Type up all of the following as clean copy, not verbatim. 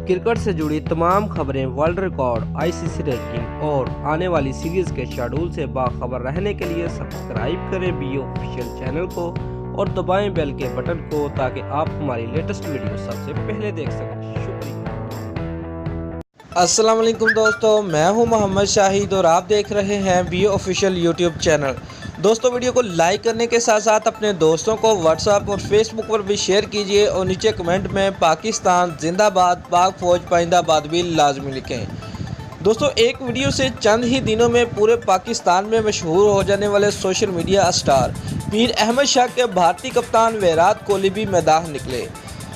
Cricket से जुड़ी तमाम खबरें, वर्ल्ड रिकॉर्ड, आईसीसी रैंकिंग और आने वाली सीरीज के शेड्यूल से बाखबर रहने के लिए सब्सक्राइब करें बीओ ऑफिशियल चैनल को और दबाएं बेल के बटन को ताकि आप हमारी लेटेस्ट वीडियो सबसे पहले देख सकें। शुक्रिया। अस्सलाम वालेकुम दोस्तों, मैं हूं मोहम्मद शाहिद और आप देख रहे हैं बीओ ऑफिशियल यूट्यूब चैनल। दोस्तों, वीडियो को लाइक करने के साथ साथ अपने दोस्तों को व्हाट्सएप और फेसबुक पर भी शेयर कीजिए और नीचे कमेंट में पाकिस्तान जिंदाबाद, पाक फौज पाइंदाबाद भी लाजमी लिखें। दोस्तों, एक वीडियो से चंद ही दिनों में पूरे पाकिस्तान में मशहूर हो जाने वाले सोशल मीडिया स्टार पीर अहमद शाह के भारतीय कप्तान विराट कोहली भी मैदान निकले।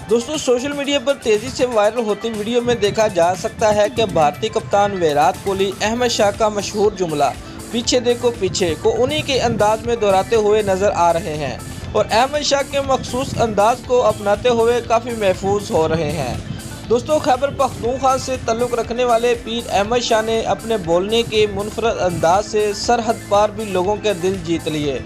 दोस्तों, सोशल मीडिया पर तेज़ी से वायरल होती वीडियो में देखा जा सकता है कि भारतीय कप्तान विराट कोहली अहमद शाह का मशहूर जुमला पीछे देखो पीछे को उन्हीं के अंदाज में दोहराते हुए नजर आ रहे हैं और अहमद शाह के मखसूस अंदाज को अपनाते हुए काफ़ी महफूज हो रहे हैं। दोस्तों, खैबर पख्तूनख्वा से ताल्लुक़ रखने वाले पीर अहमद शाह ने अपने बोलने के मुनफरद अंदाज से सरहद पार भी लोगों के दिल जीत लिए।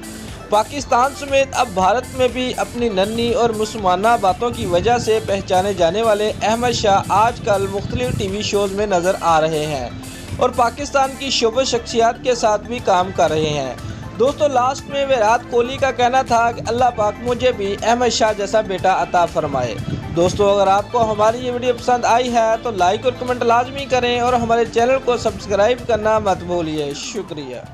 पाकिस्तान समेत अब भारत में भी अपनी नन्ही और मुसलमाना बातों की वजह से पहचाने जाने वाले अहमद शाह आजकल मुख्तलिफ टीवी शोज़ में नज़र आ रहे हैं और पाकिस्तान की शोबे शख्सियात के साथ भी काम कर रहे हैं। दोस्तों, लास्ट में विराट कोहली का कहना था कि अल्लाह पाक मुझे भी अहमद शाह जैसा बेटा अता फरमाए। दोस्तों, अगर आपको हमारी ये वीडियो पसंद आई है तो लाइक और कमेंट लाजमी करें और हमारे चैनल को सब्सक्राइब करना मत भूलिए। शुक्रिया।